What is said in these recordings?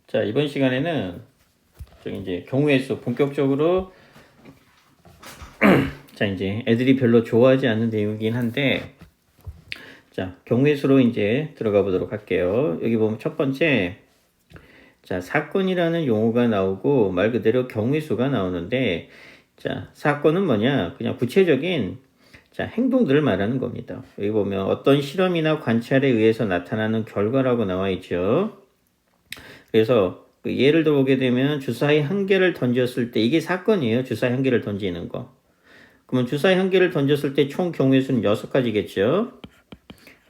자, 이번 시간에는 저기 이제 경우의 수 본격적으로 자, 이제 애들이 별로 좋아하지 않는 내용이긴 한데 자, 경우의 수로 이제 들어가 보도록 할게요. 여기 보면 첫 번째 자, 사건이라는 용어가 나오고 말 그대로 경우의 수가 나오는데 자, 사건은 뭐냐? 그냥 구체적인 자, 행동들을 말하는 겁니다. 여기 보면 어떤 실험이나 관찰에 의해서 나타나는 결과라고 나와 있죠. 그래서 그 예를 들어보게 되면 주사위 한 개를 던졌을 때 이게 사건이에요. 주사위 한 개를 던지는 거. 그러면 주사위 한 개를 던졌을 때 총 경우의 수는 6가지겠죠.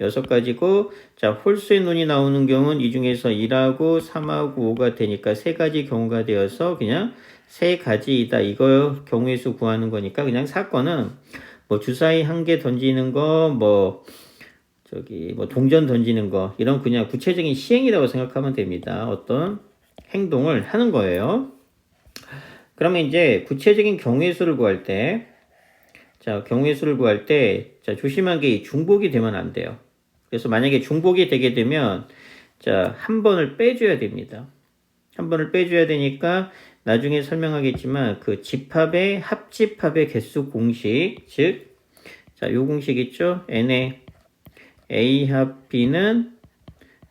6가지고 자, 홀수의 눈이 나오는 경우는 이 중에서 1하고 3하고 5가 되니까 3가지 경우가 되어서 그냥 3가지이다. 이거 경우의 수 구하는 거니까 그냥 사건은 뭐 주사위 한 개 던지는 거, 뭐 동전 던지는 거 이런 그냥 구체적인 시행이라고 생각하면 됩니다. 어떤 행동을 하는 거예요. 그러면 이제 구체적인 경우의 수를 구할 때 자, 경우의 수를 구할 때 자, 조심한 게 중복이 되면 안 돼요. 그래서 만약에 중복이 되게 되면 자, 한 번을 빼줘야 됩니다. 한 번을 빼줘야 되니까 나중에 설명하겠지만 그 집합의 합집합의 개수 공식 즉 자, 요 공식 있죠? n의 A 합 B는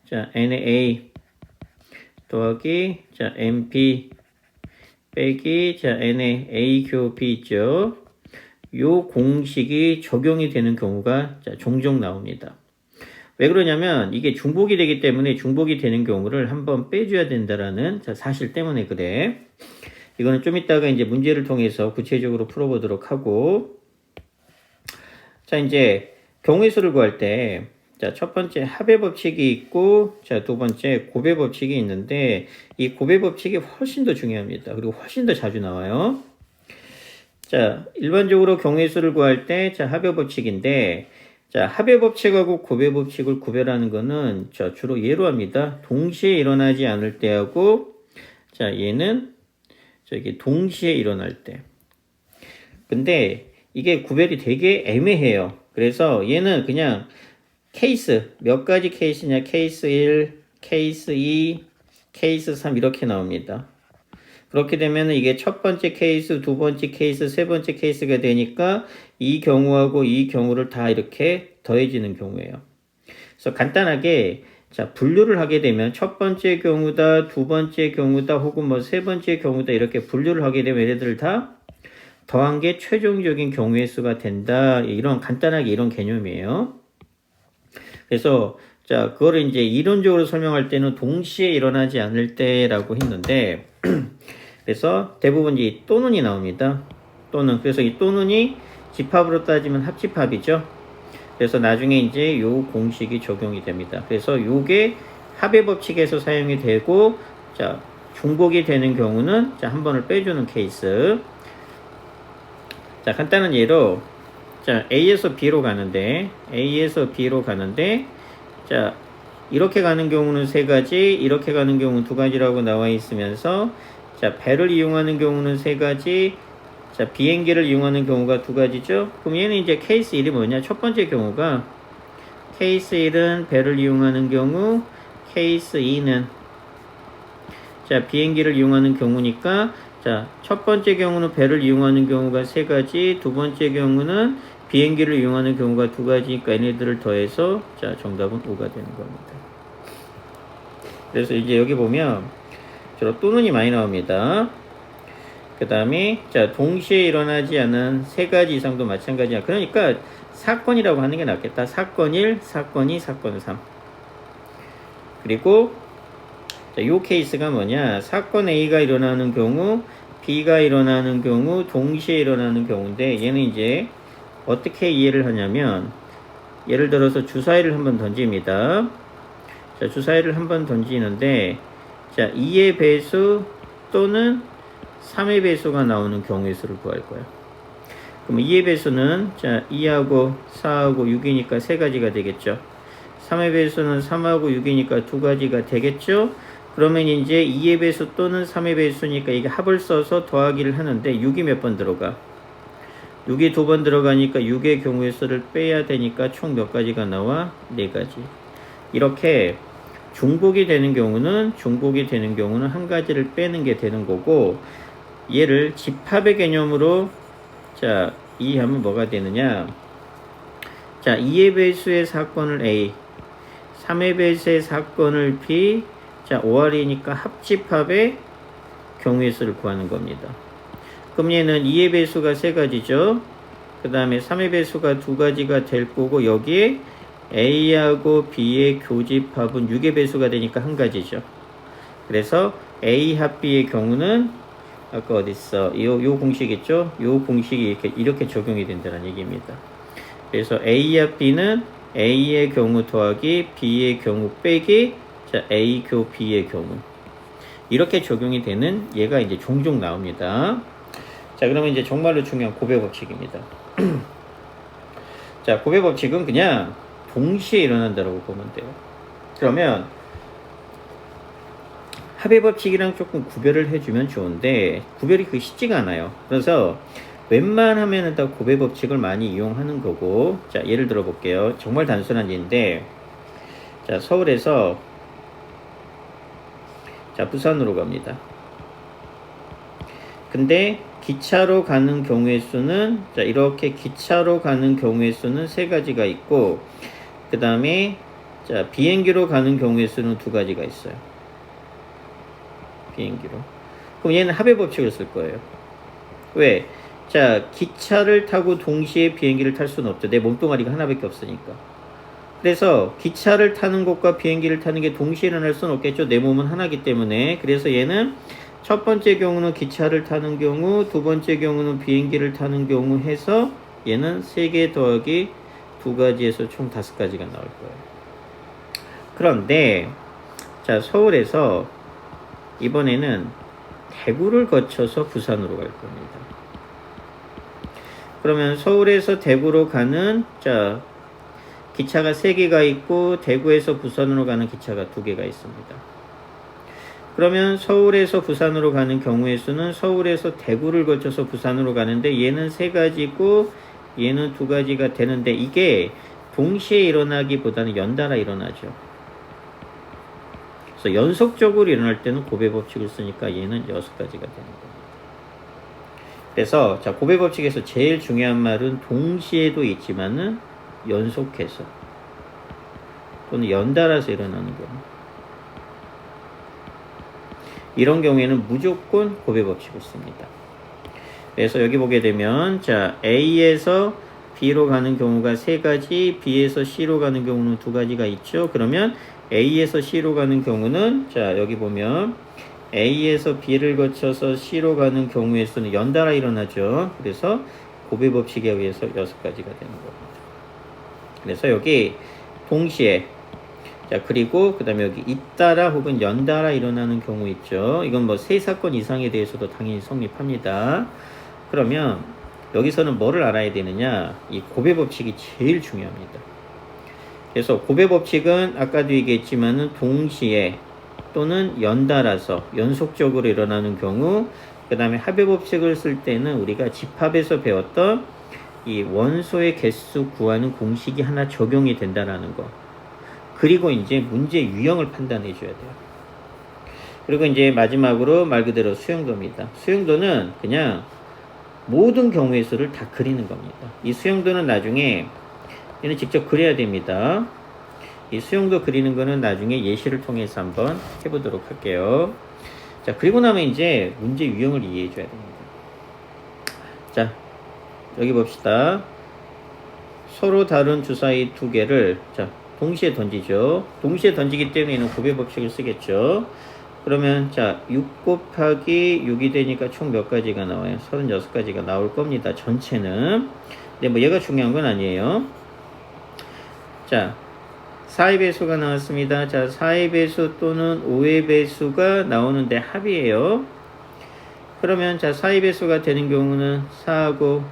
자, n의 A 더하기 자, NP 빼기 자, n의 A 교 B 있죠. 요 공식이 적용이 되는 경우가 자, 종종 나옵니다. 왜 그러냐면 이게 중복이 되기 때문에 중복이 되는 경우를 한번 빼줘야 된다라는 자, 사실 때문에 그래. 이거는 좀 이따가 이제 문제를 통해서 구체적으로 풀어보도록 하고 자, 이제 경우의 수를 구할 때 자, 첫 번째 합의 법칙이 있고 자, 두 번째 곱의 법칙이 있는데 이 곱의 법칙이 훨씬 더 중요합니다. 그리고 훨씬 더 자주 나와요. 자, 일반적으로 경우의 수를 구할 때 자, 합의 법칙인데 자, 합의 법칙하고 곱의 법칙을 구별하는 거는 자, 주로 예로 합니다. 동시에 일어나지 않을 때하고 자, 얘는 저기 동시에 일어날 때. 근데 이게 구별이 되게 애매해요. 그래서 얘는 그냥 케이스, 몇 가지 케이스냐, 케이스 1, 케이스 2, 케이스 3 이렇게 나옵니다. 그렇게 되면 이게 첫 번째 케이스, 두 번째 케이스, 세 번째 케이스가 되니까 이 경우하고 이 경우를 다 이렇게 더해지는 경우예요. 그래서 간단하게 자, 분류를 하게 되면 첫 번째 경우다, 두 번째 경우다, 혹은 뭐 세 번째 경우다 이렇게 분류를 하게 되면 얘네들 다 더한 게 최종적인 경우의 수가 된다. 이런 간단하게 이런 개념이에요. 그래서 자, 그거를 이제 이론적으로 설명할 때는 동시에 일어나지 않을 때라고 했는데 그래서 대부분 이 또는이 나옵니다. 또는 그래서 이 또는이 집합으로 따지면 합집합이죠. 그래서 나중에 이제 요 공식이 적용이 됩니다. 그래서 요게 합의 법칙에서 사용이 되고 자, 중복이 되는 경우는 자, 한 번을 빼주는 케이스. 자, 간단한 예로 자, A에서 B로 가는데 자, 이렇게 가는 경우는 3가지, 이렇게 가는 경우는 2가지라고 나와 있으면서 자, 배를 이용하는 경우는 3가지, 자, 비행기를 이용하는 경우가 2가지죠. 그럼 얘는 이제 케이스 1이 뭐냐? 첫 번째 경우가 케이스 1은 배를 이용하는 경우, 케이스 2는 자, 비행기를 이용하는 경우니까 자, 첫 번째 경우는 배를 이용하는 경우가 3가지, 두 번째 경우는 비행기를 이용하는 경우가 2가지니까 얘네들을 더해서 자, 정답은 5가 되는 겁니다. 그래서 이제 여기 보면 주로 또는이 많이 나옵니다. 그 다음에 자, 동시에 일어나지 않은 3가지 이상도 마찬가지야. 그러니까 사건이라고 하는 게 낫겠다. 사건 1, 사건 2, 사건 3. 그리고 자, 요 케이스가 뭐냐? 사건 A가 일어나는 경우, B가 일어나는 경우, 동시에 일어나는 경우인데 얘는 이제 어떻게 이해를 하냐면 예를 들어서 주사위를 한번 던집니다. 자, 주사위를 한번 던지는데 자, 2의 배수 또는 3의 배수가 나오는 경우의 수를 구할 거예요. 그럼 2의 배수는 자, 2하고 4하고 6이니까 3가지가 되겠죠. 3의 배수는 3하고 6이니까 2가지가 되겠죠. 그러면 이제 2의 배수 또는 3의 배수니까 이게 합을 써서 더하기를 하는데 6이 몇 번 들어가? 6이 2번 들어가니까 6의 경우의 수를 빼야 되니까 총 몇 가지가 나와? 4가지. 이렇게 중복이 되는 경우는 한 가지를 빼는 게 되는 거고, 얘를 집합의 개념으로 자 이해하면 뭐가 되느냐. 자 2의 배수의 사건을 A, 3의 배수의 사건을 B, 자 5R이니까 합집합의 경우의 수를 구하는 겁니다. 그럼 얘는 2의 배수가 3가지죠. 그 다음에 3의 배수가 2가지가 될 거고, 여기에 A하고 B의 교집합은 6의 배수가 되니까 1가지죠. 그래서 A 합 B의 경우는 아까 어딨어? 요 공식 있죠? 요 공식이 이렇게 적용이 된다는 얘기입니다. 그래서 A 합 B는 A의 경우 더하기 B의 경우 빼기 자 A 교 B의 경우, 이렇게 적용이 되는 얘가 이제 종종 나옵니다. 자 그러면 이제 정말로 중요한 곱의 법칙입니다. 자 곱의 법칙은 그냥 동시에 일어난다고 보면 돼요. 그러면 합의 법칙이랑 조금 구별을 해주면 좋은데 구별이 쉽지가 않아요. 그래서 웬만하면 다 곱의 법칙을 많이 이용하는 거고, 자 예를 들어 볼게요. 정말 단순한 예인데, 자 서울에서 자 부산으로 갑니다. 근데 기차로 가는 경우의 수는 자 이렇게 기차로 가는 경우의 수는 3가지가 있고, 그 다음에 자 비행기로 가는 경우의 수는 2가지가 있어요. 비행기로. 그럼 얘는 합의 법칙을 쓸 거예요. 왜? 자 기차를 타고 동시에 비행기를 탈 수는 없죠. 내 몸뚱아리가 하나밖에 없으니까. 그래서 기차를 타는 것과 비행기를 타는 게 동시에 일어날 수는 없겠죠. 내 몸은 하나이기 때문에. 그래서 얘는 첫 번째 경우는 기차를 타는 경우, 두 번째 경우는 비행기를 타는 경우 해서 얘는 3개 더하기 2가지에서 총 5가지가 나올 거예요. 그런데 자 서울에서 이번에는 대구를 거쳐서 부산으로 갈 겁니다. 그러면 서울에서 대구로 가는 자 기차가 3개가 있고, 대구에서 부산으로 가는 기차가 2개가 있습니다. 그러면 서울에서 부산으로 가는 경우의 수는 서울에서 대구를 거쳐서 부산으로 가는데 얘는 3가지고 얘는 2가지가 되는데, 이게 동시에 일어나기보다는 연달아 일어나죠. 그래서 연속적으로 일어날 때는 곱의 법칙을 쓰니까 얘는 6가지가 되는 겁니다. 그래서 자 곱의 법칙에서 제일 중요한 말은 동시에도 있지만은 연속해서 또는 연달아서 일어나는 경우, 이런 경우에는 무조건 곱의 법칙을 씁니다. 그래서 여기 보게 되면 자 A에서 B로 가는 경우가 3가지, B에서 C로 가는 경우는 2가지가 있죠. 그러면 A에서 C로 가는 경우는 자 여기 보면 A에서 B를 거쳐서 C로 가는 경우의 수는 연달아 일어나죠. 그래서 곱의 법칙에 의해서 6가지가 되는 겁니다. 그래서 여기 동시에 자 그리고 그 다음에 여기 잇따라 혹은 연달아 일어나는 경우 있죠. 이건 뭐 3사건 이상에 대해서도 당연히 성립합니다. 그러면 여기서는 뭐를 알아야 되느냐, 이 곱의 법칙이 제일 중요합니다. 그래서 곱의 법칙은 아까도 얘기했지만은 동시에 또는 연달아서 연속적으로 일어나는 경우, 그 다음에 합의 법칙을 쓸 때는 우리가 집합에서 배웠던 이 원소의 개수 구하는 공식이 하나 적용이 된다는 거, 그리고 이제 문제 유형을 판단해 줘야 돼요. 그리고 이제 마지막으로 말 그대로 수용도입니다. 수용도는 그냥 모든 경우의 수를 다 그리는 겁니다. 이 수용도는 나중에 얘는 직접 그려야 됩니다. 이 수용도 그리는 거는 나중에 예시를 통해서 한번 해보도록 할게요. 자 그리고 나면 이제 문제 유형을 이해해 줘야 됩니다. 자 여기 봅시다. 서로 다른 주사위 2개를 자 동시에 던지죠. 동시에 던지기 때문에 얘는 곱의 법칙을 쓰겠죠. 그러면 자 6 곱하기 6이 되니까 총 몇 가지가 나와요? 36가지가 나올 겁니다. 전체는. 근데 뭐 얘가 중요한 건 아니에요. 자 4의 배수가 나왔습니다. 자 4의 배수 또는 5의 배수가 나오는데 합이에요. 그러면 자 4의 배수가 되는 경우는 4하고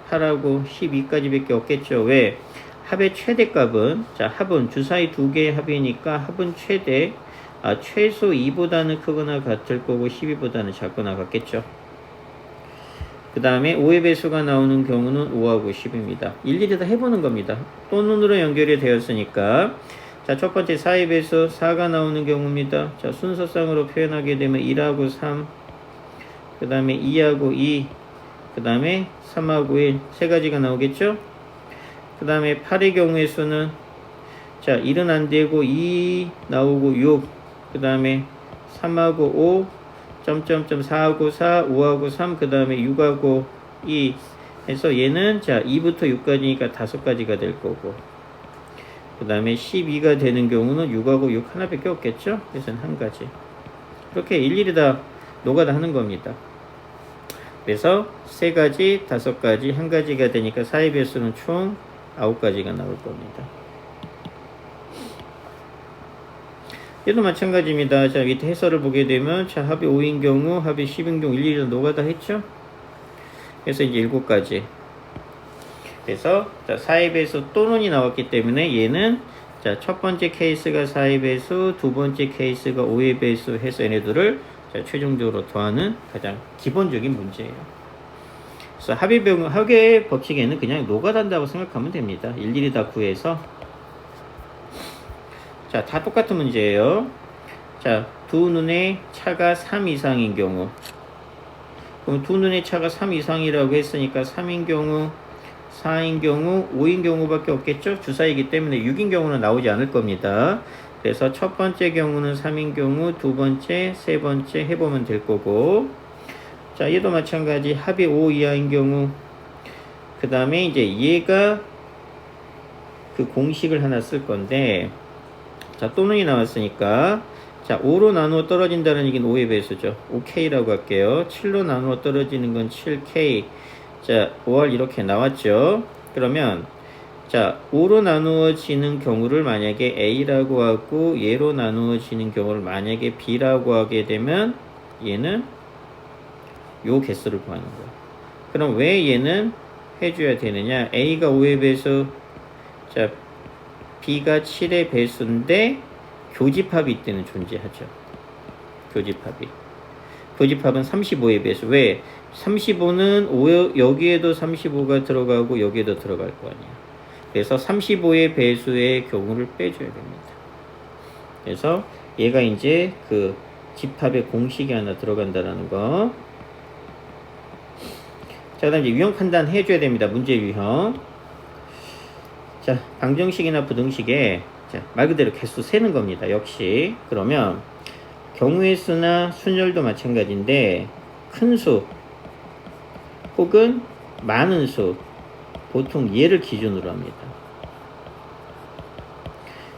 8하고 12까지 밖에 없겠죠. 왜? 합의 최대값은 자 합은 주사위 2개의 합이니까 합은 최소 2보다는 크거나 같을 거고 12보다는 작거나 같겠죠. 그 다음에 5의 배수가 나오는 경우는 5하고 10입니다. 일일이 다 해보는 겁니다. 또는으로 연결이 되었으니까 자, 첫 번째 4의 배수 4가 나오는 경우입니다. 자, 순서상으로 표현하게 되면 1하고 3, 그 다음에 2하고 2, 그 다음에 3하고 1, 세 가지가 나오겠죠? 그 다음에 8의 경우의 수는 자, 1은 안 되고 2 나오고 6, 그 다음에 3하고 5, 점점점 4하고 4, 5하고 3, 그 다음에 6하고 2 해서 얘는 자, 2부터 6까지니까 5가지가 될 거고, 그 다음에 12가 되는 경우는 6하고 6 하나밖에 없겠죠? 그래서 한 가지. 이렇게 일일이 다 노가다 하는 겁니다. 그래서 3가지, 5가지, 한 가지가 되니까 4의 배수는 총 9가지가 나올 겁니다. 얘도 마찬가지입니다. 자, 밑에 해설을 보게 되면 자, 합이 5인 경우, 합이 10인 경우 일일이 노가다 했죠? 그래서 이제 7가지. 그래서 자, 4의 배수 또는이 나왔기 때문에 얘는 자, 첫 번째 케이스가 4의 배수, 두 번째 케이스가 5의 배수 해서 얘네들을 자, 최종적으로 더하는 가장 기본적인 문제예요. 그래서 합의 법칙에는 그냥 노가다한다고 생각하면 됩니다. 일일이 다 구해서. 자, 다 똑같은 문제예요. 자, 두 눈의 차가 3 이상인 경우, 그럼 두 눈의 차가 3 이상이라고 했으니까 3인 경우, 4인 경우, 5인 경우밖에 없겠죠? 주사이기 때문에 6인 경우는 나오지 않을 겁니다. 그래서 첫 번째 경우는 3인 경우, 두 번째, 세 번째 해보면 될 거고, 자, 얘도 마찬가지 합이 5 이하인 경우, 그 다음에 이제 얘가 그 공식을 하나 쓸 건데, 자, 또는이 나왔으니까 자, 5로 나누어 떨어진다는 얘기는 5의 배수죠. 5K라고 할게요. 7로 나누어 떨어지는 건 7K. 자, 5R 이렇게 나왔죠. 그러면 자, 5로 나누어지는 경우를 만약에 A라고 하고 얘로 나누어지는 경우를 만약에 B라고 하게 되면 얘는 요 개수를 구하는 거예요. 그럼 왜 얘는 해줘야 되느냐? A가 5의 배수, 자, B가 7의 배수인데 교집합이 이때는 존재하죠. 교집합은 35의 배수. 왜? 35는 여기에도 35가 들어가고 여기에도 들어갈 거 아니야. 그래서 35의 배수의 경우를 빼줘야 됩니다. 그래서 얘가 이제 그 집합의 공식이 하나 들어간다는 거. 자, 그 다음 이제 유형 판단 해줘야 됩니다. 문제 유형. 자, 방정식이나 부등식에 자, 말 그대로 개수 세는 겁니다. 역시. 그러면 경우의 수나 순열도 마찬가지인데 큰 수 혹은 많은 수 보통 얘를 기준으로 합니다.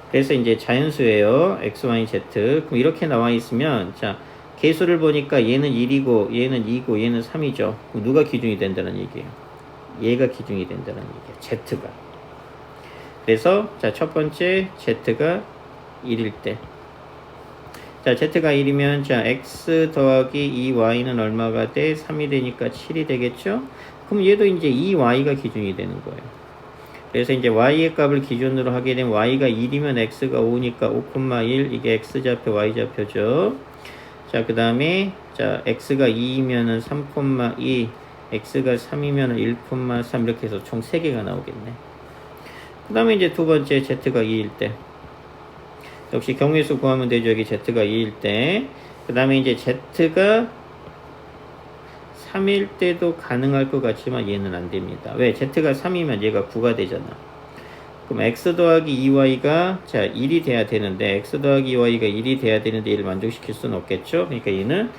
그래서 이제 자연수예요. x, y, z. 그럼 이렇게 나와 있으면 자, 개수를 보니까 얘는 1이고 얘는 2고 얘는 3이죠. 누가 기준이 된다는 얘기예요? 얘가 기준이 된다는 얘기예요. z가. 그래서 자, 첫 번째 z가 1일 때, 자, z가 1이면 자, x 더하기 2y는 얼마가 돼? 3이 되니까 7이 되겠죠? 그럼 얘도 이제 2y가 기준이 되는 거예요. 그래서 이제 y의 값을 기준으로 하게 되면 y가 1이면 x가 5니까 5,1 이게 x좌표 y좌표죠. 자, 그 다음에 자, x가 2이면은 3,2, x가 3이면은 1,3 이렇게 해서 총 3개가 나오겠네. 그 다음에 이제 두 번째 z가 2일 때, 역시 경우의 수 구하면 되죠. 여기 z가 2일 때. 그 다음에 이제 z가 3일 때도 가능할 것 같지만 얘는 안 됩니다. 왜? z가 3이면 얘가 9가 되잖아. 그럼 x 더하기 2y가 자, 1이 돼야 되는데 x 더하기 2y가 1이 돼야 되는데 얘를 만족시킬 수는 없겠죠. 그러니까 얘는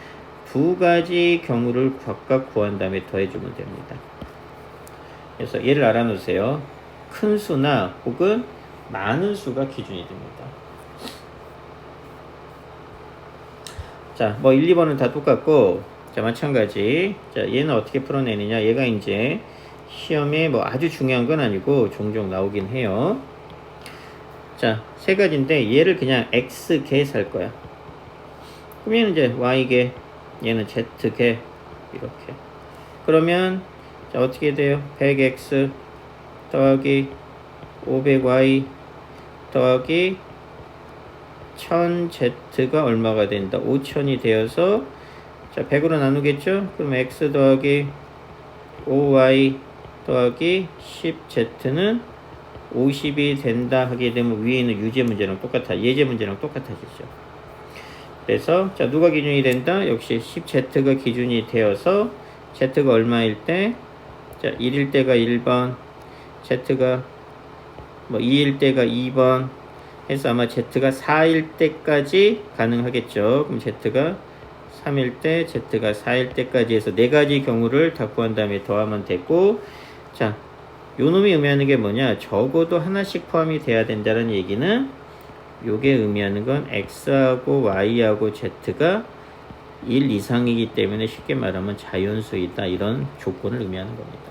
두 가지 경우를 각각 구한 다음에 더해주면 됩니다. 그래서 얘를 알아놓으세요. 큰 수나 혹은 많은 수가 기준이 됩니다. 자, 뭐 1, 2번은 다 똑같고, 자, 마찬가지. 자, 얘는 어떻게 풀어내느냐? 얘가 이제 시험에 뭐 아주 중요한 건 아니고 종종 나오긴 해요. 자, 세 가지인데 얘를 그냥 x개 살 거야. 그럼 얘는 이제 y개, 얘는 z개 이렇게. 그러면 자, 어떻게 돼요? 100x 더하기 500y 더하기 1000z가 얼마가 된다? 5000이 되어서 자, 100으로 나누겠죠? 그럼 x 더하기 5y 더하기 10z는 50이 된다 하게 되면 위에 있는 유제 문제랑 예제 문제랑 똑같아지죠. 그래서 자 누가 기준이 된다? 역시 10Z가 기준이 되어서 Z가 얼마일 때? 자 1일 때가 1번, Z가 뭐 2일 때가 2번 해서 아마 Z가 4일 때까지 가능하겠죠. 그럼 Z가 3일 때, Z가 4일 때까지 해서 4가지 경우를 다 구한 다음에 더하면 되고, 자, 요 놈이 의미하는 게 뭐냐? 적어도 하나씩 포함이 돼야 된다는 얘기는 요게 의미하는 건 X하고 Y하고 Z가 1 이상이기 때문에 쉽게 말하면 자연수이다. 이런 조건을 의미하는 겁니다.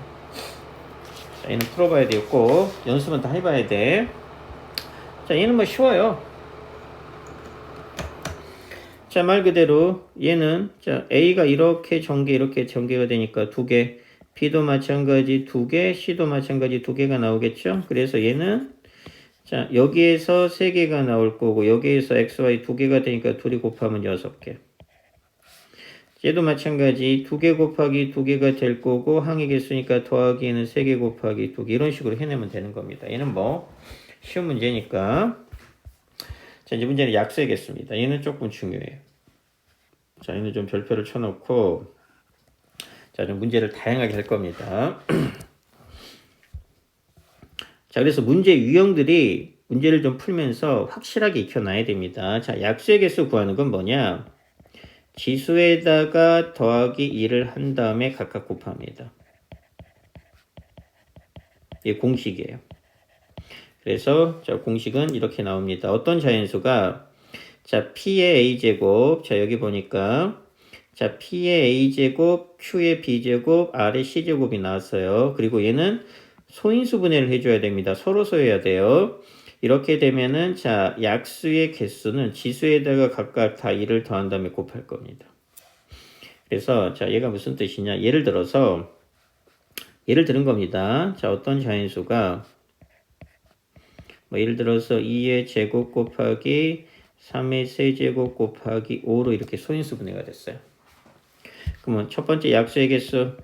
자, 얘는 풀어봐야 되겠고, 연습은 다 해봐야 돼. 자, 얘는 뭐 쉬워요. 자, 말 그대로 얘는 자 A가 이렇게 전개가 되니까 2개, B도 마찬가지 2개, C도 마찬가지 2개가 나오겠죠. 그래서 얘는 자 여기에서 3개가 나올 거고 여기에서 X, Y 2개가 되니까 둘이 곱하면 6개. 얘도 마찬가지 2개 곱하기 2개가 될 거고 항의 개수니까 더하기에는 3개 곱하기 2개 이런 식으로 해내면 되는 겁니다. 얘는 뭐 쉬운 문제니까. 자, 이제 문제는 약수이겠습니다. 얘는 조금 중요해요. 자, 얘는 좀 별표를 쳐놓고, 자, 좀 문제를 다양하게 할 겁니다. 자, 그래서 문제 유형들이 문제를 좀 풀면서 확실하게 익혀놔야 됩니다. 자, 약수의 개수 구하는 건 뭐냐? 지수에다가 더하기 2를 한 다음에 각각 곱합니다. 이게 공식이에요. 그래서 자 공식은 이렇게 나옵니다. 어떤 자연수가 자 P의 A제곱 자 여기 보니까 자 P의 A제곱 Q의 B제곱 R의 C제곱이 나왔어요. 그리고 얘는 소인수 분해를 해줘야 됩니다. 서로 소해야 돼요. 이렇게 되면은 자 약수의 개수는 지수에다가 각각 다 2를 더한 다음에 곱할 겁니다. 그래서 자 얘가 무슨 뜻이냐? 예를 들어서 예를 들은 겁니다. 자 어떤 자연수가 뭐 예를 들어서 2의 제곱 곱하기 3의 세제곱 곱하기 5로 이렇게 소인수 분해가 됐어요. 그러면 첫 번째 약수의 개수.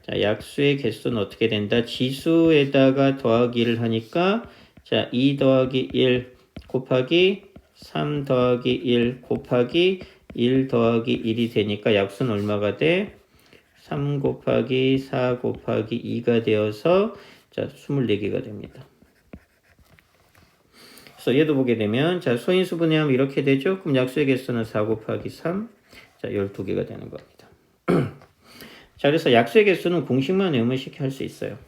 자, 약수의 개수는 어떻게 된다? 지수에다가 더하기를 하니까 자, 2 더하기 1 곱하기 3 더하기 1 곱하기 1 더하기 1이 되니까 약수는 얼마가 돼? 3 곱하기 4 곱하기 2가 되어서 자, 24개가 됩니다. 그래서 얘도 보게 되면 자 소인수 분해하면 이렇게 되죠. 그럼 약수의 개수는 4 곱하기 3 자 12개가 되는 겁니다. 자 그래서 약수의 개수는 공식만 외우면 쉽게 할 수 있어요.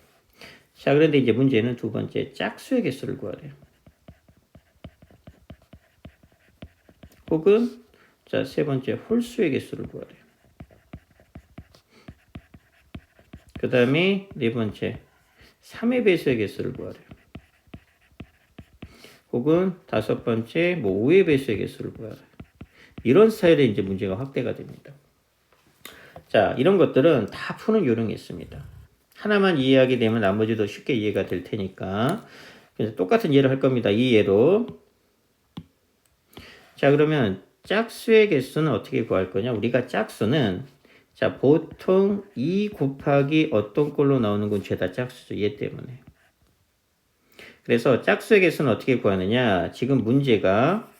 자 그런데 이제 문제는 두 번째 짝수의 개수를 구하래요. 혹은 자 세 번째 홀수의 개수를 구하래요. 그 다음에 네 번째 3의 배수의 개수를 구하래요. 혹은 다섯 번째 뭐 5의 배수의 개수를 구하라. 이런 스타일의 이제 문제가 확대가 됩니다. 자, 이런 것들은 다 푸는 요령이 있습니다. 하나만 이해하게 되면 나머지도 쉽게 이해가 될 테니까. 그래서 똑같은 예를 할 겁니다. 이 예로. 자, 그러면 짝수의 개수는 어떻게 구할 거냐? 우리가 짝수는 자, 보통 2 곱하기 어떤 꼴로 나오는 건 죄다 짝수죠. 얘 때문에. 그래서 짝수의 개수는 어떻게 구하느냐? 지금 문제가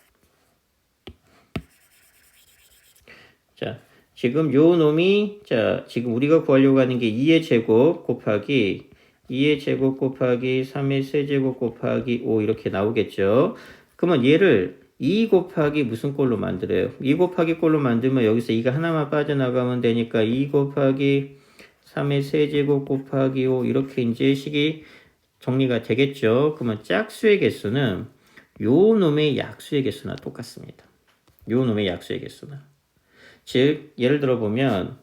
자, 지금 요 놈이 자, 지금 우리가 구하려고 하는 게 2의 제곱 곱하기 2의 제곱 곱하기 3의 세제곱 곱하기 5 이렇게 나오겠죠. 그러면 얘를 2 곱하기 무슨 꼴로 만들어요? 2 곱하기 꼴로 만들면 여기서 2가 하나만 빠져나가면 되니까 2 곱하기 3의 세제곱 곱하기 5 이렇게 이제 식이 정리가 되겠죠. 그러면 짝수의 개수는 요 놈의 약수의 개수나 똑같습니다. 요 놈의 약수의 개수나. 즉 예를 들어 보면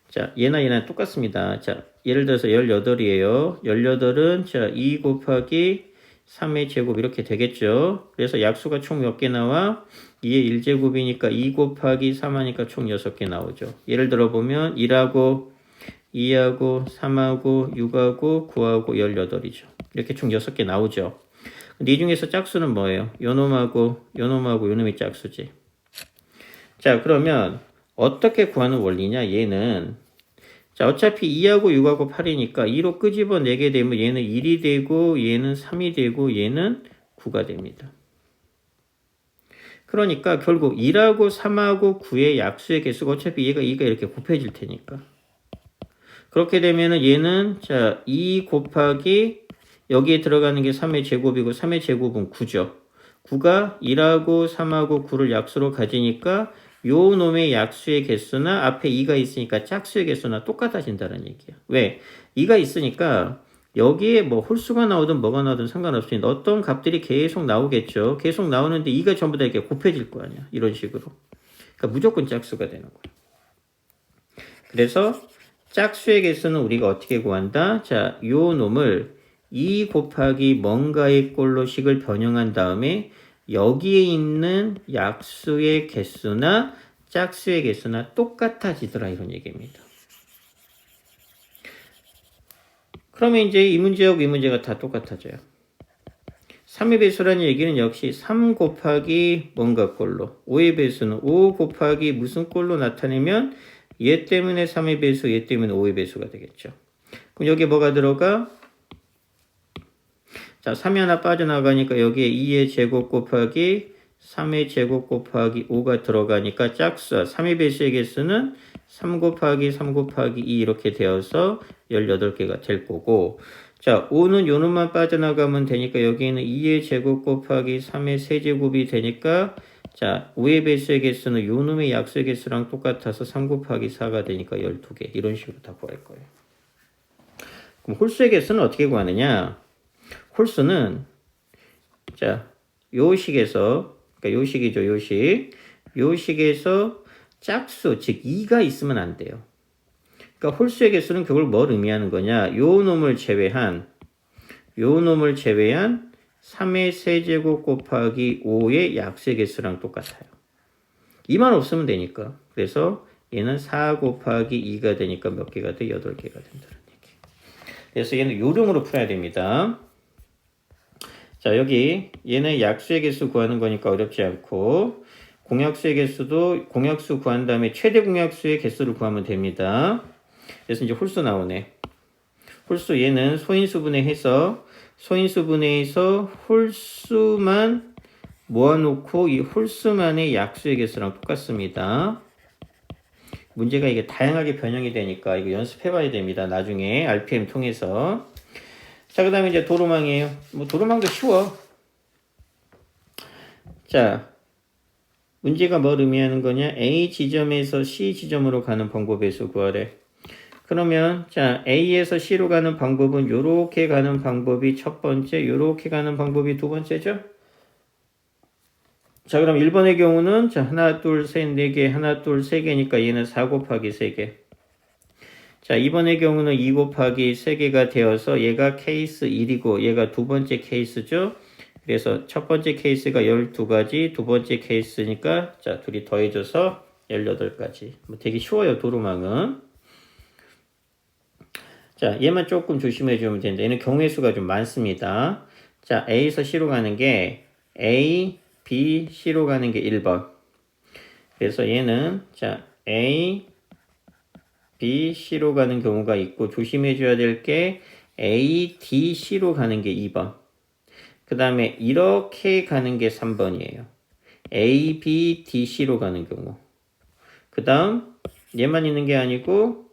자 얘나 똑같습니다. 자 예를 들어서 18이에요. 18은 자 2 곱하기 3의 제곱 이렇게 되겠죠. 그래서 약수가 총 몇 개 나와? 2의 1제곱이니까 2 곱하기 3 하니까 총 6개 나오죠. 예를 들어 보면 1하고 2하고 3하고 6하고 9하고 18이죠. 이렇게 총 6개 나오죠. 근데 이 중에서 짝수는 뭐예요? 요놈하고 요놈이 짝수지. 자 그러면 어떻게 구하는 원리냐? 얘는 자, 어차피 2하고 6하고 8이니까 2로 끄집어내게 되면 얘는 1이 되고 얘는 3이 되고 얘는 9가 됩니다. 그러니까 결국 1하고 3하고 9의 약수의 개수가 어차피 얘가 2가 이렇게 곱해질 테니까. 그렇게 되면은 얘는 자, 2 곱하기 여기에 들어가는 게 3의 제곱이고 3의 제곱은 9죠. 9가 1하고 3하고 9를 약수로 가지니까 요 놈의 약수의 개수나 앞에 2가 있으니까 짝수의 개수나 똑같아진다는 얘기야. 왜? 2가 있으니까 여기에 뭐 홀수가 나오든 뭐가 나오든 상관없으니 어떤 값들이 계속 나오겠죠. 계속 나오는데 2가 전부 다 이렇게 곱해질 거 아니야. 이런 식으로. 그러니까 무조건 짝수가 되는 거야. 그래서 짝수의 개수는 우리가 어떻게 구한다? 자, 요 놈을 2 곱하기 뭔가의 꼴로 식을 변형한 다음에 여기에 있는 약수의 개수나 짝수의 개수나 똑같아지더라 이런 얘기입니다. 그러면 이제 이 문제하고 이 문제가 다 똑같아져요. 3의 배수라는 얘기는 역시 3 곱하기 뭔가 꼴로 5의 배수는 5 곱하기 무슨 꼴로 나타내면 얘 때문에 3의 배수, 얘 때문에 5의 배수가 되겠죠. 그럼 여기에 뭐가 들어가? 자, 3이 하나 빠져나가니까 여기에 2의 제곱 곱하기 3의 제곱 곱하기 5가 들어가니까 짝수, 3의 배수의 개수는 3 곱하기 3 곱하기 2 이렇게 되어서 18개가 될 거고, 자, 5는 요 놈만 빠져나가면 되니까 여기에는 2의 제곱 곱하기 3의 세제곱이 되니까 자, 5의 배수의 개수는 요 놈의 약수의 개수랑 똑같아서 3 곱하기 4가 되니까 12개. 이런 식으로 다 구할 거예요. 그럼 홀수의 개수는 어떻게 구하느냐? 홀수는 자, 요 식에서 그러니까 요 식이죠, 요 식. 요 식에서 짝수, 즉 2가 있으면 안 돼요. 그러니까 홀수의 개수는 그걸 뭘 의미하는 거냐? 요 놈을 제외한 3의 세제곱 곱하기 5의 약수의 개수랑 똑같아요. 2만 없으면 되니까. 그래서 얘는 4 곱하기 2가 되니까 몇 개가 돼? 8개가 된다는 얘기. 그래서 얘는 요령으로 풀어야 됩니다. 자, 여기 얘는 약수의 개수 구하는 거니까 어렵지 않고 공약수의 개수도 공약수 구한 다음에 최대 공약수의 개수를 구하면 됩니다. 그래서 이제 홀수 나오네. 홀수 얘는 소인수분해 해서 홀수만 모아놓고 이 홀수만의 약수의 개수랑 똑같습니다. 문제가 이게 다양하게 변형이 되니까 이거 연습해봐야 됩니다. 나중에 RPM 통해서. 자, 그 다음에 이제 도로망이에요. 뭐 도로망도 쉬워. 자, 문제가 뭘 의미하는 거냐? A 지점에서 C 지점으로 가는 방법의 수 구하래. 그러면 자, A에서 C로 가는 방법은 요렇게 가는 방법이 첫 번째, 요렇게 가는 방법이 두 번째죠? 자, 그럼 1번의 경우는 자, 하나, 둘, 셋, 네 개, 하나, 둘, 세 개니까 얘는 4 곱하기 3개. 자, 2번의 경우는 2 곱하기 3개가 되어서 얘가 케이스 1이고 얘가 두 번째 케이스죠? 그래서 첫 번째 케이스가 12가지, 두 번째 케이스니까 자, 둘이 더해져서 18가지. 뭐 되게 쉬워요, 도로망은. 자, 얘만 조금 조심해 주면 되는데 얘는 경우의 수가 좀 많습니다. 자, A에서 C로 가는 게 A, B, C로 가는 게 1번. 그래서 얘는 자, A, B, C로 가는 경우가 있고 조심해 줘야 될 게 A, D, C로 가는 게 2번. 그 다음에 이렇게 가는 게 3번이에요. A, B, D, C로 가는 경우. 그 다음 얘만 있는 게 아니고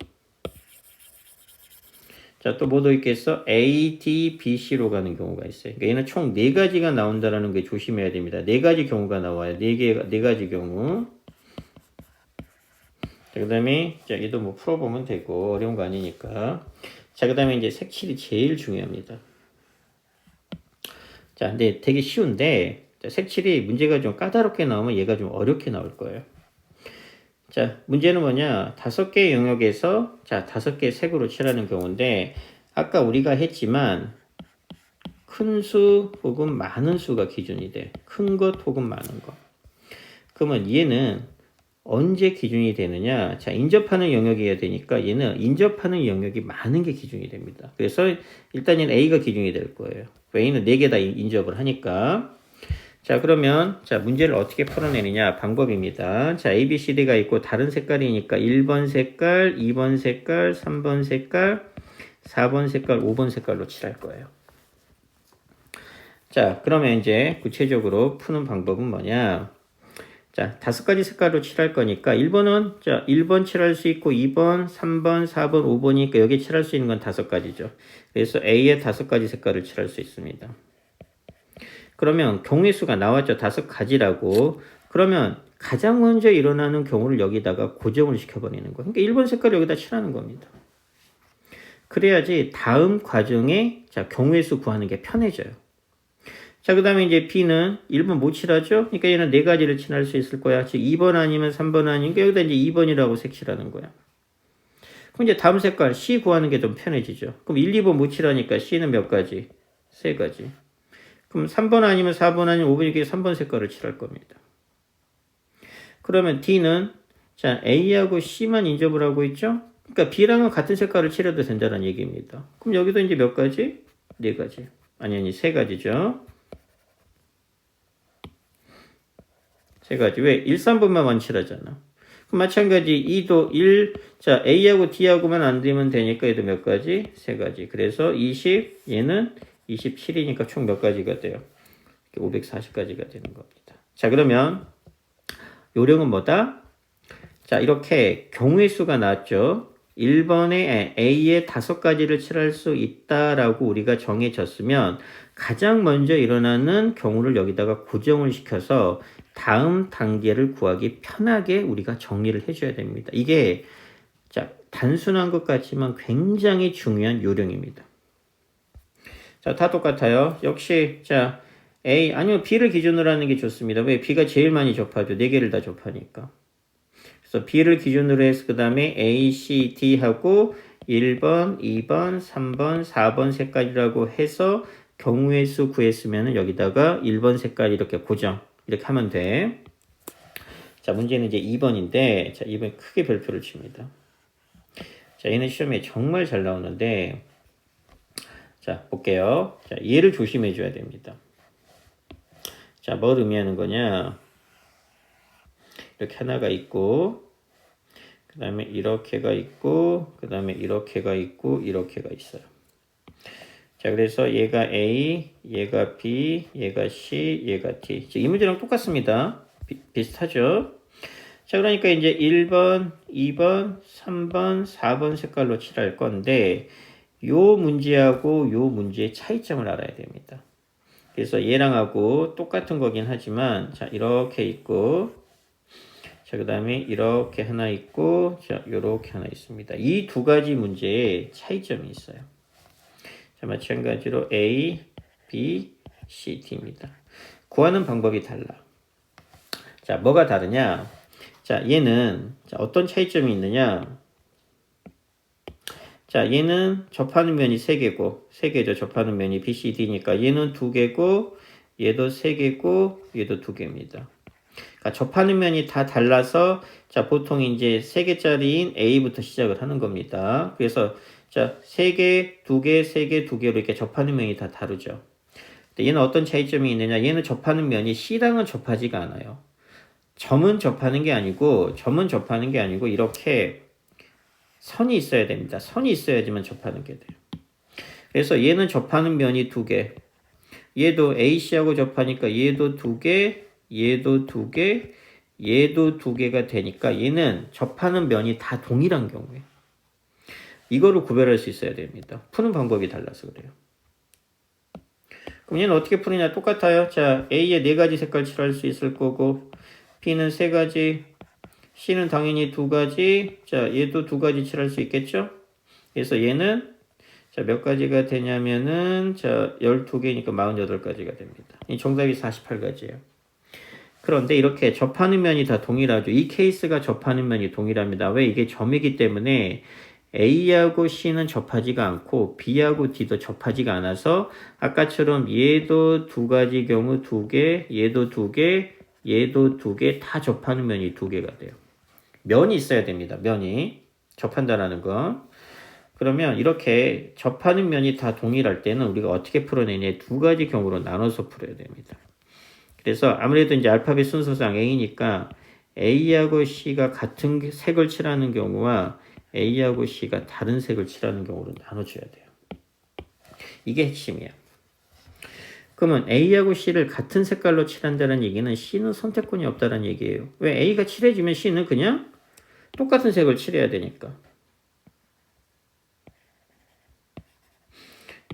자, 또 뭐 더 있겠어? A, D, B, C로 가는 경우가 있어요. 그러니까 얘는 총 4가지가 나온다는 게 조심해야 됩니다. 4가지 경우가 나와요. 4가지 경우. 자, 그 다음에 자, 얘도 뭐 풀어보면 되고 어려운 거 아니니까. 자, 그 다음에 이제 색칠이 제일 중요합니다. 자, 근데 되게 쉬운데 자, 색칠이 문제가 좀 까다롭게 나오면 얘가 좀 어렵게 나올 거예요. 자, 문제는 뭐냐? 5개의 영역에서 자, 5개 색으로 칠하는 경우인데 아까 우리가 했지만 큰 수 혹은 많은 수가 기준이 돼. 큰 것 혹은 많은 것. 그러면 얘는 언제 기준이 되느냐? 자, 인접하는 영역이어야 되니까 얘는 인접하는 영역이 많은 게 기준이 됩니다. 그래서 일단 얘는 A가 기준이 될 거예요. A는 4개 다 인접을 하니까. 자, 그러면 자, 문제를 어떻게 풀어내느냐 방법입니다. 자, A, B, C, D가 있고 다른 색깔이니까 1번 색깔, 2번 색깔, 3번 색깔, 4번 색깔, 5번 색깔로 칠할 거예요. 자, 그러면 이제 구체적으로 푸는 방법은 뭐냐? 자, 5가지 색깔로 칠할 거니까 1번은 자, 1번 칠할 수 있고 2번, 3번, 4번, 5번이니까 여기 칠할 수 있는 건 5가지죠. 그래서 A에 5가지 색깔을 칠할 수 있습니다. 그러면 경우의 수가 나왔죠. 5가지라고. 그러면 가장 먼저 일어나는 경우를 여기다가 고정을 시켜버리는 거예요. 그러니까 1번 색깔을 여기다 칠하는 겁니다. 그래야지 다음 과정에 자, 경우의 수 구하는 게 편해져요. 자, 그 다음에 이제 B는 1번 못 칠하죠? 그러니까 얘는 4가지를 칠할 수 있을 거야. 즉 2번 아니면 3번 아니니까 여기다 이제 2번이라고 색칠하는 거야. 그럼 이제 다음 색깔 C 구하는 게 좀 편해지죠. 그럼 1, 2번 못 칠하니까 C는 몇 가지? 3가지. 그럼 3번 아니면 4번 아니면 5번 이렇게 3번 색깔을 칠할 겁니다. 그러면 D는 자 A하고 C만 인접을 하고 있죠? 그러니까 B랑은 같은 색깔을 칠해도 된다는 얘기입니다. 그럼 여기도 이제 몇 가지? 4가지. 아니 3가지죠. 3가지. 왜? 1, 3번만 완칠하잖아. 그럼 마찬가지 2도 1, 자 A하고 D하고만 안 되면 되니까 얘도 몇 가지? 3가지. 그래서 20, 얘는 27이니까 총 몇 가지가 돼요? 540가지가 되는 겁니다. 자, 그러면 요령은 뭐다? 자, 이렇게 경우의 수가 나왔죠. 1번에 A에 5가지를 칠할 수 있다라고 우리가 정해졌으면 가장 먼저 일어나는 경우를 여기다가 고정을 시켜서 다음 단계를 구하기 편하게 우리가 정리를 해줘야 됩니다. 이게 자, 단순한 것 같지만 굉장히 중요한 요령입니다. 자, 다 똑같아요. 역시 자 A 아니면 B를 기준으로 하는 게 좋습니다. 왜? B가 제일 많이 접하죠. 4개를 다 접하니까. 그래서 B를 기준으로 해서 그 다음에 A, C, D 하고 1번, 2번, 3번, 4번 색깔이라고 해서 경우의 수 구했으면 여기다가 1번 색깔 이렇게 고정 이렇게 하면 돼. 자, 문제는 이제 2번인데 자, 2번 크게 별표를 칩니다. 자, 얘는 시험에 정말 잘 나오는데 자, 볼게요. 자, 얘를 조심해 줘야 됩니다. 자, 뭘 의미하는 거냐? 이렇게 하나가 있고, 그 다음에 이렇게가 있고, 그 다음에 이렇게가 있고, 이렇게가 있어요. 자, 그래서 얘가 A, 얘가 B, 얘가 C, 얘가 D. 이 문제랑 똑같습니다. 비슷하죠? 자, 그러니까 이제 1번, 2번, 3번, 4번 색깔로 칠할 건데, 요 문제하고 요 문제의 차이점을 알아야 됩니다. 그래서 얘랑 하고 똑같은 거긴 하지만 자 이렇게 있고 자 그 다음에 이렇게 하나 있고 자 요렇게 하나 있습니다. 이 2가지 문제에 차이점이 있어요. 자 마찬가지로 A, B, C, D입니다. 구하는 방법이 달라. 자 뭐가 다르냐? 자 얘는 자, 어떤 차이점이 있느냐? 자, 얘는 접하는 면이 3개고, 3개죠. 접하는 면이 B, C, D니까 얘는 2개고, 얘도 3개고, 얘도 2개입니다. 그러니까 접하는 면이 다 달라서, 자, 보통 이제 3개짜리인 A부터 시작을 하는 겁니다. 그래서, 자, 3개, 2개, 3개, 2개로 이렇게 접하는 면이 다 다르죠. 얘는 어떤 차이점이 있느냐? 얘는 접하는 면이 C랑은 접하지가 않아요. 점은 접하는 게 아니고, 이렇게 선이 있어야 됩니다. 선이 있어야지만 접하는 게 돼요. 그래서 얘는 접하는 면이 2개. 얘도 AC하고 접하니까 얘도 2개, 얘도 2개, 얘도 2개가 되니까 얘는 접하는 면이 다 동일한 경우에 이거를 구별할 수 있어야 됩니다. 푸는 방법이 달라서 그래요. 그럼 얘는 어떻게 푸느냐? 똑같아요. 자, A에 4가지 색깔 칠할 수 있을 거고 B는 3가지, C는 당연히 2가지, 자, 얘도 2가지 칠할 수 있겠죠? 그래서 얘는, 자, 몇 가지가 되냐면은, 자, 12개니까 48가지가 됩니다. 이 정답이 48가지예요. 그런데 이렇게 접하는 면이 다 동일하죠. 이 케이스가 접하는 면이 동일합니다. 왜? 이게 점이기 때문에 A하고 C는 접하지가 않고 B하고 D도 접하지가 않아서 아까처럼 얘도 2가지 경우 2개, 얘도 2개, 얘도 2개 다 접하는 면이 2개가 돼요. 면이 있어야 됩니다. 면이 접한다라는 거. 그러면 이렇게 접하는 면이 다 동일할 때는 우리가 어떻게 풀어내냐? 2가지 경우로 나눠서 풀어야 됩니다. 그래서 아무래도 이제 알파벳 순서상 A니까 A하고 C가 같은 색을 칠하는 경우와 A하고 C가 다른 색을 칠하는 경우로 나눠줘야 돼요. 이게 핵심이야. 그러면 A하고 C를 같은 색깔로 칠한다는 얘기는 C는 선택권이 없다는 얘기예요. 왜? A가 칠해지면 C는 그냥 똑같은 색을 칠해야 되니까.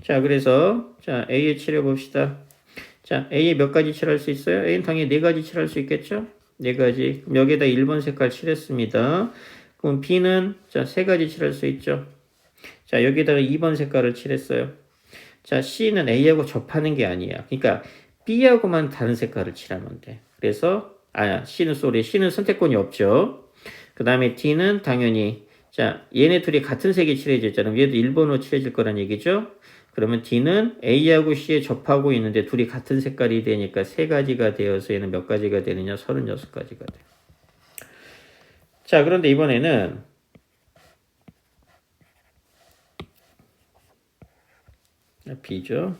자, 그래서 자 A에 칠해 봅시다. 자, A에 몇 가지 칠할 수 있어요? A는 당연히 4가지 칠할 수 있겠죠? 4가지. 그럼 여기에다 1번 색깔 칠했습니다. 그럼 B는 자 3가지 칠할 수 있죠? 자, 여기다가 2번 색깔을 칠했어요. 자, C는 A하고 접하는 게 아니야. 그러니까 B하고만 다른 색깔을 칠하면 돼. 그래서 C는 선택권이 없죠. 그 다음에 D는 당연히 자, 얘네 둘이 같은 색이 칠해졌잖아요. 얘도 1번으로 칠해질 거란 얘기죠. 그러면 D는 A하고 C에 접하고 있는데 둘이 같은 색깔이 되니까 3가지가 되어서 얘는 몇 가지가 되느냐? 36가지가 돼. 자, 그런데 이번에는 B죠.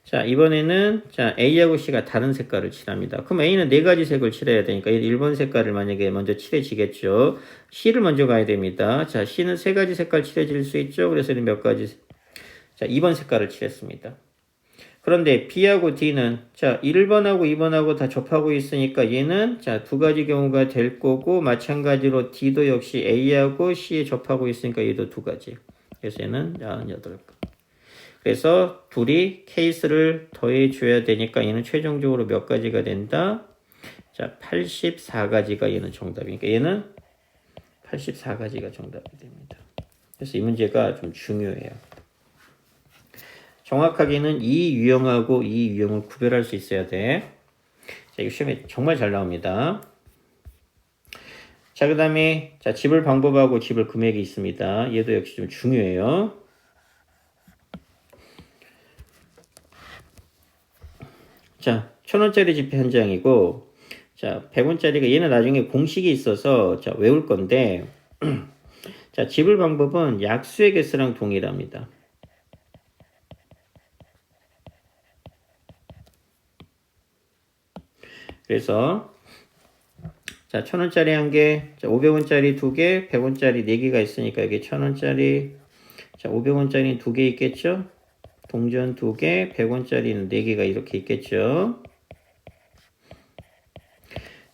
자, 이번에는 자, A하고 C가 다른 색깔을 칠합니다. 그럼 A는 4가지 색을 칠해야 되니까 1번 색깔을 만약에 먼저 칠해지겠죠. C를 먼저 가야 됩니다. 자, C는 3가지 색깔 칠해질 수 있죠. 그래서 얘는 몇 가지? 자, 2번 색깔을 칠했습니다. 그런데 B하고 D는 자, 1번하고 2번하고 다 접하고 있으니까 얘는 자, 2가지 경우가 될 거고 마찬가지로 D도 역시 A하고 C에 접하고 있으니까 얘도 2가지. 그래서 얘는 98가. 그래서 둘이 케이스를 더해 줘야 되니까 얘는 최종적으로 몇 가지가 된다? 자, 84가지가 얘는 정답이니까 얘는 84가지가 정답이 됩니다. 그래서 이 문제가 좀 중요해요. 정확하게는 이 유형하고 이 유형을 구별할 수 있어야 돼. 자, 이거 시험에 정말 잘 나옵니다. 자, 그 다음에 자, 집을 방법하고 집을 금액이 있습니다. 얘도 역시 좀 중요해요. 자, 1000원짜리 지폐 한 장이고, 자, 100원짜리가 얘는 나중에 공식이 있어서 자, 외울 건데, 자, 지불 방법은 약수의 개수랑 동일합니다. 그래서 자, 1000원짜리 한 개, 자, 500원짜리 2개, 100원짜리 4개가 있으니까 여기 1000원짜리, 자, 500원짜리 2개 있겠죠? 동전 2개, 100원짜리는 4개가 이렇게 있겠죠?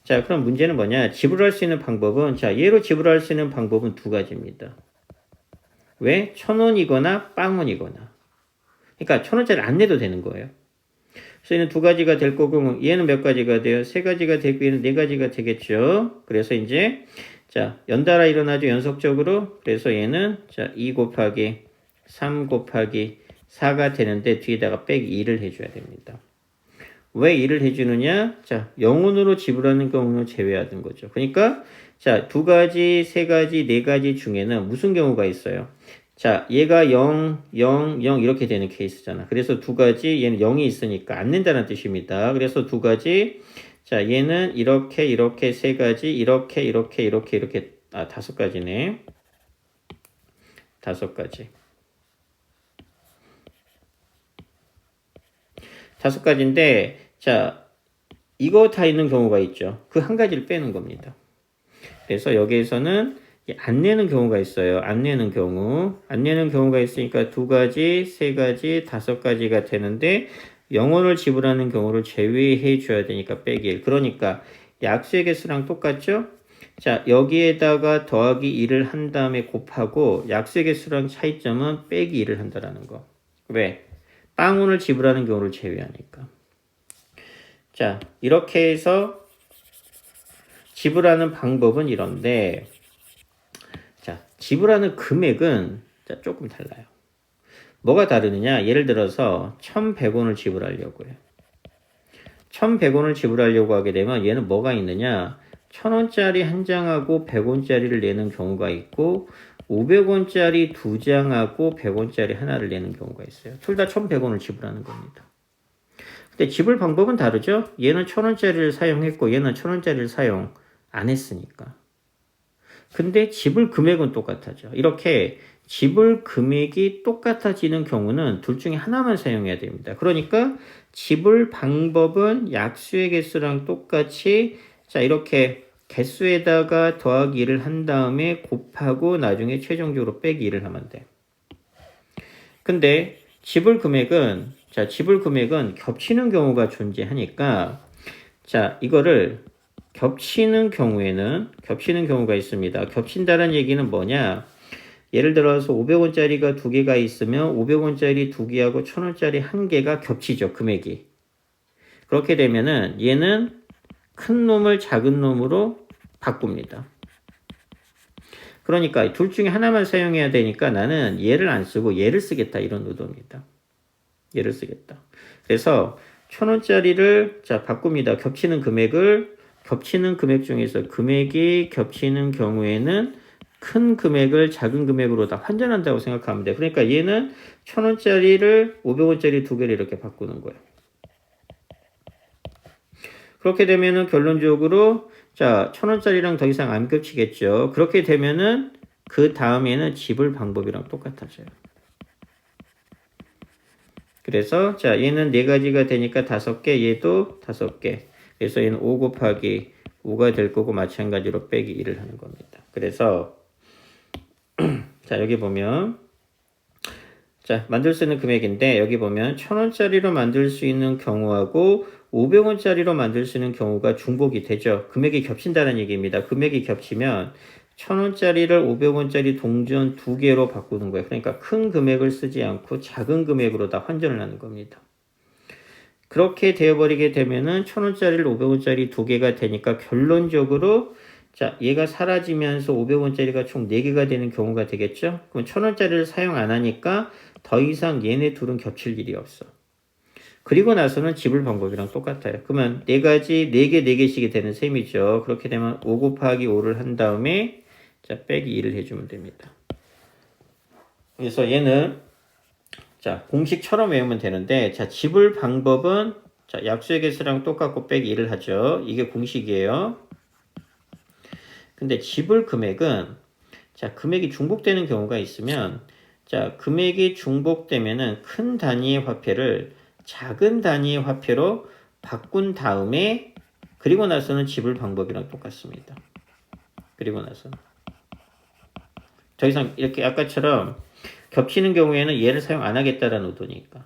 자, 그럼 문제는 뭐냐? 지불할 수 있는 방법은, 자, 얘로 지불할 수 있는 방법은 2가지입니다. 왜? 1000원이거나 빵원이거나. 그러니까 1000원짜리 안 내도 되는 거예요. 그래서 얘는 2가지가 될 거고, 얘는 몇 가지가 돼요? 3가지가 되고, 얘는 4가지가 되겠죠? 그래서 이제, 자, 연달아 일어나죠, 연속적으로. 그래서 얘는, 자, 2 곱하기 3 곱하기 4가 되는데, 뒤에다가 빼기 2를 해줘야 됩니다. 왜 2를 해주느냐? 자, 영원으로 지불하는 경우는 제외하는 거죠. 그러니까, 자, 2가지, 3가지, 4가지 중에는 무슨 경우가 있어요? 자, 얘가 0, 0, 0 이렇게 되는 케이스잖아. 그래서 2가지, 얘는 0이 있으니까 안 낸다는 뜻입니다. 그래서 2가지, 자, 얘는 이렇게, 이렇게, 3가지, 이렇게, 이렇게, 이렇게, 이렇게, 5가지네. 5가지. 5가지인데, 자, 이거 다 있는 경우가 있죠. 그 한 가지를 빼는 겁니다. 그래서 여기에서는 안 내는 경우가 있어요. 안 내는 경우. 안 내는 경우가 있으니까 2가지, 3가지, 5가지가 되는데, 영원을 지불하는 경우를 제외해 줘야 되니까 빼기 1. 그러니까 약수의 개수랑 똑같죠? 자, 여기에다가 더하기 2를 한 다음에 곱하고 약수의 개수랑 차이점은 빼기 2를 한다라는 거. 왜? 빵원을 지불하는 경우를 제외하니까. 자, 이렇게 해서 지불하는 방법은 이런데, 자, 지불하는 금액은 자, 조금 달라요. 뭐가 다르느냐? 예를 들어서 1100원을 지불하려고 해요. 1100원을 지불하려고 하게 되면 얘는 뭐가 있느냐? 1000원짜리 한 장하고 100원짜리를 내는 경우가 있고 500원짜리 2장하고 100원짜리 하나를 내는 경우가 있어요. 둘 다 1100원을 지불하는 겁니다. 근데 지불 방법은 다르죠? 얘는 1000원짜리를 사용했고 얘는 1000원짜리를 사용 안 했으니까. 근데 지불 금액은 똑같아져. 이렇게 지불 금액이 똑같아지는 경우는 둘 중에 하나만 사용해야 됩니다. 그러니까 지불 방법은 약수의 개수랑 똑같이 자 이렇게 개수에다가 더하기 1을 한 다음에 곱하고 나중에 최종적으로 빼기 1을 하면 돼. 근데 지불 금액은 겹치는 경우가 존재하니까 자 이거를 겹치는 경우가 있습니다. 겹친다는 얘기는 뭐냐? 예를 들어서 500원짜리가 두 개가 있으면 500원짜리 두 개하고 1000원짜리 한 개가 겹치죠. 금액이. 그렇게 되면은 얘는 큰 놈을 작은 놈으로 바꿉니다. 그러니까 둘 중에 하나만 사용해야 되니까 나는 얘를 안 쓰고 얘를 쓰겠다 이런 의도입니다. 얘를 쓰겠다. 그래서 1000원짜리를 자 바꿉니다. 겹치는 금액 중에서 금액이 겹치는 경우에는 큰 금액을 작은 금액으로 다 환전한다고 생각하면 돼. 그러니까 얘는 1000원짜리를 500원짜리 두 개를 이렇게 바꾸는 거예요. 그렇게 되면은 결론적으로 자 1000원짜리랑 더 이상 안 겹치겠죠. 그렇게 되면은 그 다음에는 지불 방법이랑 똑같아져요. 그래서 자 얘는 4가지가 되니까 5개, 얘도 5개. 그래서 얘는 5 곱하기 5가 될 거고 마찬가지로 빼기 1을 하는 겁니다. 그래서 자 여기 보면 자 만들 수 있는 금액인데 여기 보면 1000원짜리로 만들 수 있는 경우하고 500원짜리로 만들 수 있는 경우가 중복이 되죠. 금액이 겹친다는 얘기입니다. 금액이 겹치면 1000원짜리를 500원짜리 동전 두 개로 바꾸는 거예요. 그러니까 큰 금액을 쓰지 않고 작은 금액으로 다 환전을 하는 겁니다. 그렇게 되어버리게 되면은 1000원짜리를 500원짜리 두 개가 되니까 결론적으로 자 얘가 사라지면서 500원짜리가 총 4개가 되는 경우가 되겠죠. 그럼 1000원짜리를 사용 안 하니까 더 이상 얘네 둘은 겹칠 일이 없어. 그리고 나서는 지불 방법이랑 똑같아요. 그러면 4개 4개씩이 되는 셈이죠. 그렇게 되면 5 곱하기 5를 한 다음에 자 빼기 1을 해주면 됩니다. 그래서 얘는 자 공식처럼 외우면 되는데 자 지불 방법은 자 약수의 개수랑 똑같고 빼기 1을 하죠. 이게 공식이에요. 근데 지불 금액은 자 금액이 중복되는 경우가 있으면 자 금액이 중복되면은 큰 단위의 화폐를 작은 단위의 화폐로 바꾼 다음에 그리고 나서는 지불 방법이랑 똑같습니다. 그리고 나서 더 이상 이렇게 아까처럼 겹치는 경우에는 얘를 사용 안 하겠다라는 의도니까.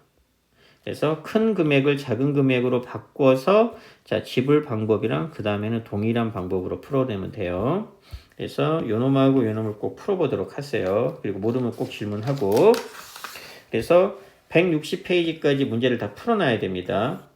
그래서 큰 금액을 작은 금액으로 바꿔서 자 지불 방법이랑 그 다음에는 동일한 방법으로 풀어내면 돼요. 그래서 요놈하고 요놈을 꼭 풀어보도록 하세요. 그리고 모르면 꼭 질문하고. 그래서 160페이지까지 문제를 다 풀어놔야 됩니다.